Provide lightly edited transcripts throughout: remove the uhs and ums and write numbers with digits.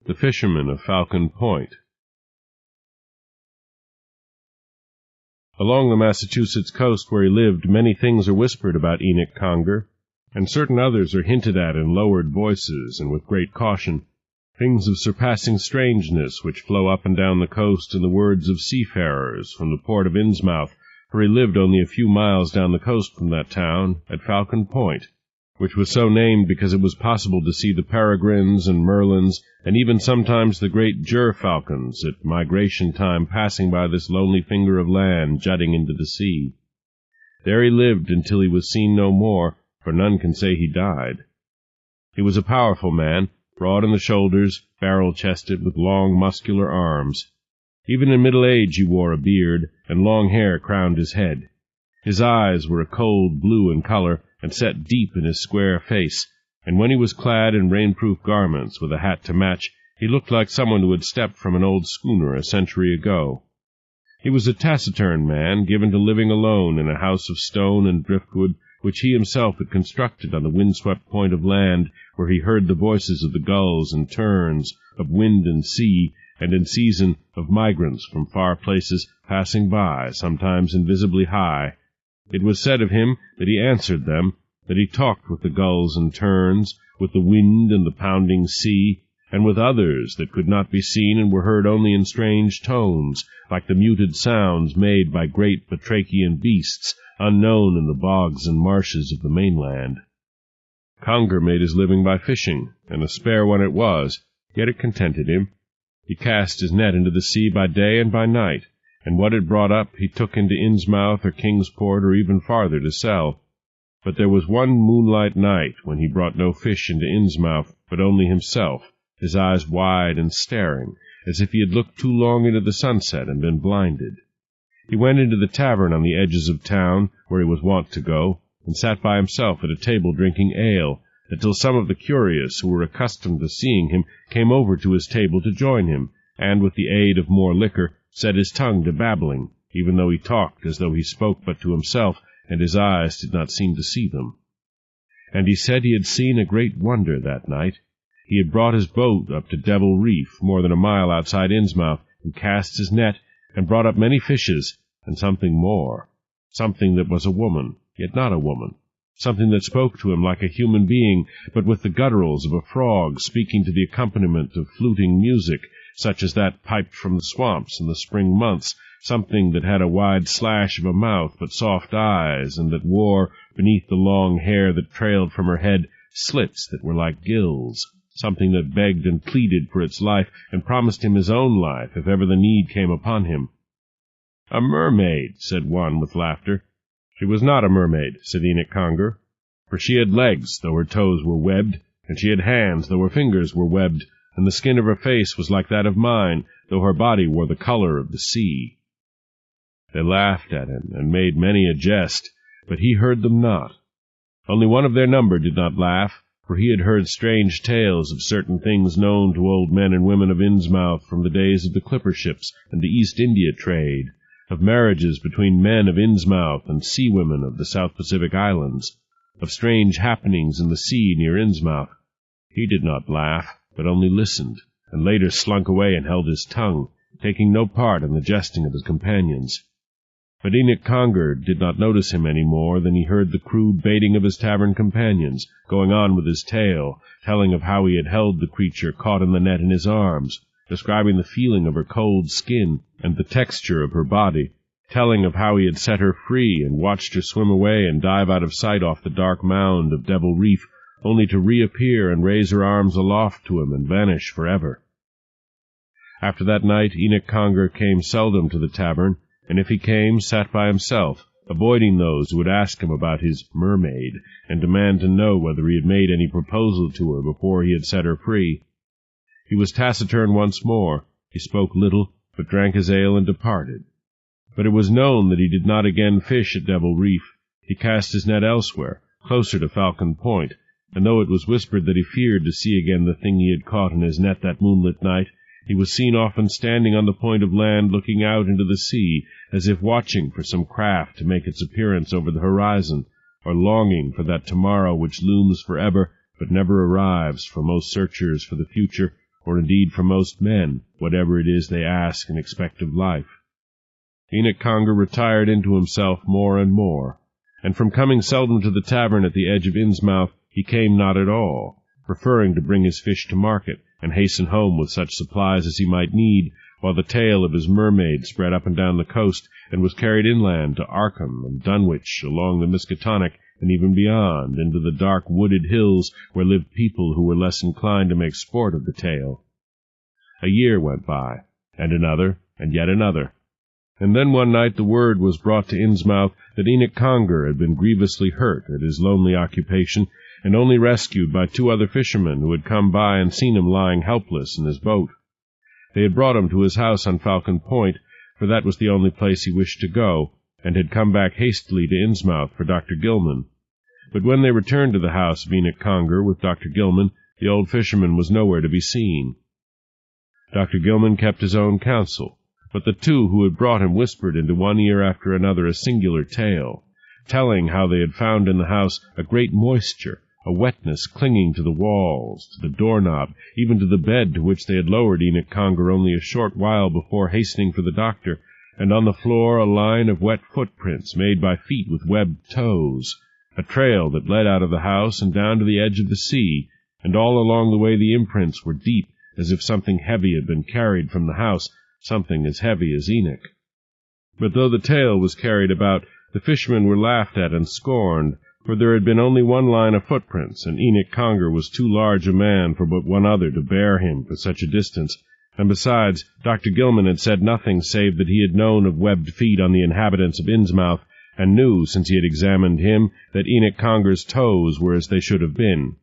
The Fisherman of Falcon Point. Along the Massachusetts coast where he lived, many things are whispered about Enoch Conger, and certain others are hinted at in lowered voices and with great caution, things of surpassing strangeness which flow up and down the coast in the words of seafarers from the port of Innsmouth, for he lived only a few miles down the coast from that town, at Falcon Point, which was so named because it was possible to see the peregrines and merlins, and even sometimes the great gerfalcons at migration time passing by this lonely finger of land jutting into the sea. There he lived until he was seen no more, for none can say he died. He was a powerful man, broad in the shoulders, barrel-chested, with long muscular arms. Even in middle age he wore a beard, and long hair crowned his head. His eyes were a cold blue in color, and set deep in his square face, and when he was clad in rain-proof garments with a hat to match, he looked like someone who had stepped from an old schooner a century ago. He was a taciturn man, given to living alone in a house of stone and driftwood, which he himself had constructed on the wind-swept point of land, where he heard the voices of the gulls and terns, of wind and sea, and in season of migrants from far places passing by, sometimes invisibly high. It was said of him that he answered them, that he talked with the gulls and terns, with the wind and the pounding sea, and with others that could not be seen and were heard only in strange tones, like the muted sounds made by great batrachian beasts, unknown in the bogs and marshes of the mainland. Conger made his living by fishing, and a spare one it was, yet it contented him. He cast his net into the sea by day and by night, and what it brought up he took into Innsmouth or Kingsport or even farther to sell. But there was one moonlight night when he brought no fish into Innsmouth, but only himself, his eyes wide and staring, as if he had looked too long into the sunset and been blinded. He went into the tavern on the edges of town, where he was wont to go, and sat by himself at a table drinking ale, until some of the curious who were accustomed to seeing him came over to his table to join him, and with the aid of more liquor set his tongue to babbling, even though he talked as though he spoke but to himself, and his eyes did not seem to see them. And he said he had seen a great wonder that night. He had brought his boat up to Devil Reef, more than a mile outside Innsmouth, and cast his net, and brought up many fishes, and something more, something that was a woman, yet not a woman, something that spoke to him like a human being, but with the gutturals of a frog, speaking to the accompaniment of fluting music, such as that piped from the swamps in the spring months, something that had a wide slash of a mouth but soft eyes, and that wore, beneath the long hair that trailed from her head, slits that were like gills, something that begged and pleaded for its life, and promised him his own life if ever the need came upon him. "A mermaid," said one with laughter. "She was not a mermaid," said Enoch Conger, "for she had legs, though her toes were webbed, and she had hands, though her fingers were webbed, and the skin of her face was like that of mine, though her body wore the color of the sea." They laughed at him, and made many a jest, but he heard them not. Only one of their number did not laugh, for he had heard strange tales of certain things known to old men and women of Innsmouth from the days of the clipper ships and the East India trade, of marriages between men of Innsmouth and sea-women of the South Pacific Islands, of strange happenings in the sea near Innsmouth. He did not laugh, but only listened, and later slunk away and held his tongue, taking no part in the jesting of his companions. But Enoch Conger did not notice him any more than he heard the crude baiting of his tavern companions, going on with his tale, telling of how he had held the creature caught in the net in his arms, describing the feeling of her cold skin and the texture of her body, telling of how he had set her free and watched her swim away and dive out of sight off the dark mound of Devil Reef, only to reappear and raise her arms aloft to him and vanish forever. After that night Enoch Conger came seldom to the tavern, and if he came, sat by himself, avoiding those who would ask him about his mermaid, and demand to know whether he had made any proposal to her before he had set her free. He was taciturn once more. He spoke little, but drank his ale and departed. But it was known that he did not again fish at Devil Reef. He cast his net elsewhere, closer to Falcon Point, and though it was whispered that he feared to see again the thing he had caught in his net that moonlit night, he was seen often standing on the point of land looking out into the sea, as if watching for some craft to make its appearance over the horizon, or longing for that tomorrow which looms forever but never arrives for most searchers for the future, or indeed for most men, whatever it is they ask and expect of life. Enoch Conger retired into himself more and more, and from coming seldom to the tavern at the edge of Innsmouth, he came not at all, preferring to bring his fish to market, and hasten home with such supplies as he might need, while the tale of his mermaid spread up and down the coast, and was carried inland to Arkham and Dunwich, along the Miskatonic, and even beyond, into the dark wooded hills where lived people who were less inclined to make sport of the tale. A year went by, and another, and yet another, and then one night the word was brought to Innsmouth that Enoch Conger had been grievously hurt at his lonely occupation, and only rescued by 2 other fishermen who had come by and seen him lying helpless in his boat. They had brought him to his house on Falcon Point, for that was the only place he wished to go, and had come back hastily to Innsmouth for Dr. Gilman. But when they returned to the house of Enoch Conger with Dr. Gilman, the old fisherman was nowhere to be seen. Dr. Gilman kept his own counsel, but the 2 who had brought him whispered into one ear after another a singular tale, telling how they had found in the house a great moisture, a wetness clinging to the walls, to the doorknob, even to the bed to which they had lowered Enoch Conger only a short while before hastening for the doctor, and on the floor a line of wet footprints made by feet with webbed toes, a trail that led out of the house and down to the edge of the sea, and all along the way the imprints were deep, as if something heavy had been carried from the house, something as heavy as Enoch. But though the tale was carried about, the fishermen were laughed at and scorned, for there had been only one line of footprints, and Enoch Conger was too large a man for but one other to bear him for such a distance, and besides, Dr. Gilman had said nothing save that he had known of webbed feet on the inhabitants of Innsmouth, and knew, since he had examined him, that Enoch Conger's toes were as they should have been.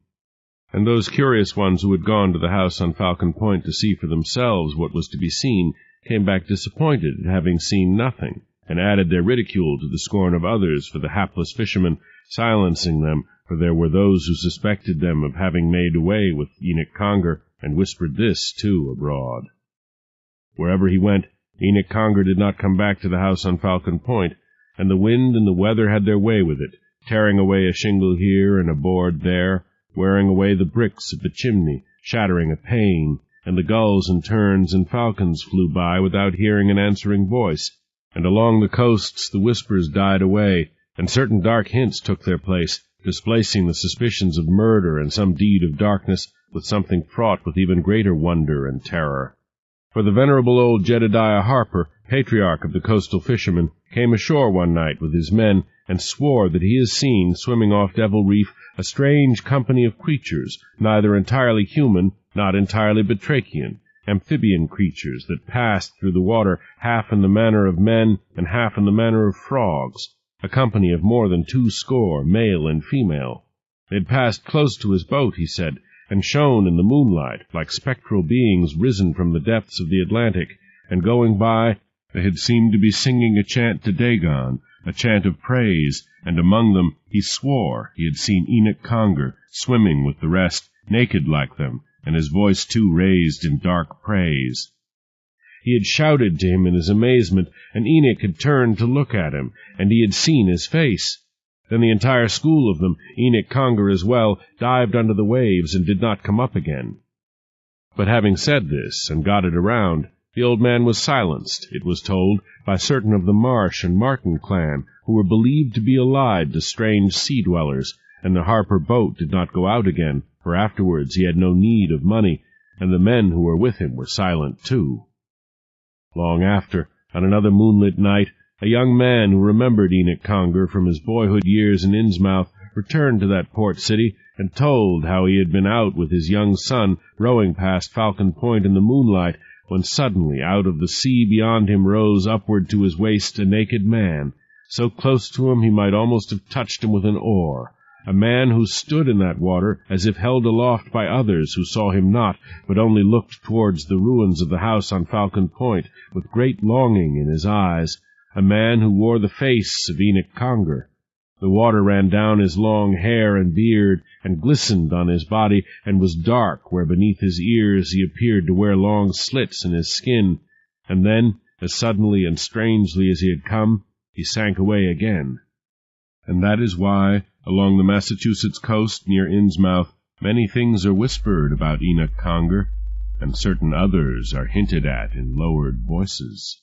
And those curious ones who had gone to the house on Falcon Point to see for themselves what was to be seen came back disappointed at having seen nothing, and added their ridicule to the scorn of others for the hapless fishermen, silencing them, for there were those who suspected them of having made away with Enoch Conger, and whispered this, too, abroad. Wherever he went, Enoch Conger did not come back to the house on Falcon Point, and the wind and the weather had their way with it, tearing away a shingle here and a board there, wearing away the bricks of the chimney, shattering a pane, and the gulls and terns and falcons flew by without hearing an answering voice, and along the coasts the whispers died away, and certain dark hints took their place, displacing the suspicions of murder and some deed of darkness with something fraught with even greater wonder and terror. For the venerable old Jedediah Harper, patriarch of the coastal fishermen, came ashore one night with his men, and swore that he has seen, swimming off Devil Reef, a strange company of creatures, neither entirely human, not entirely batrachian, amphibian creatures that passed through the water half in the manner of men and half in the manner of frogs, a company of more than 200, male and female. They had passed close to his boat, he said, and shone in the moonlight like spectral beings risen from the depths of the Atlantic, and going by they had seemed to be singing a chant to Dagon, a chant of praise, and among them he swore he had seen Enoch Conger swimming with the rest, naked like them, and his voice too raised in dark praise. He had shouted to him in his amazement, and Enoch had turned to look at him, and he had seen his face. Then the entire school of them, Enoch Conger as well, dived under the waves and did not come up again. But having said this, and got it around, the old man was silenced, it was told, by certain of the Marsh and Martin clan, who were believed to be allied to strange sea-dwellers, and the Harper boat did not go out again, for afterwards he had no need of money, and the men who were with him were silent too. Long after, on another moonlit night, a young man who remembered Enoch Conger from his boyhood years in Innsmouth returned to that port city and told how he had been out with his young son rowing past Falcon Point in the moonlight, when suddenly out of the sea beyond him rose upward to his waist a naked man, so close to him he might almost have touched him with an oar, a man who stood in that water as if held aloft by others who saw him not, but only looked towards the ruins of the house on Falcon Point with great longing in his eyes, a man who wore the face of Enoch Conger. The water ran down his long hair and beard, and glistened on his body, and was dark where beneath his ears he appeared to wear long slits in his skin, and then, as suddenly and strangely as he had come, he sank away again. And that is why, along the Massachusetts coast near Innsmouth, many things are whispered about Enoch Conger, and certain others are hinted at in lowered voices.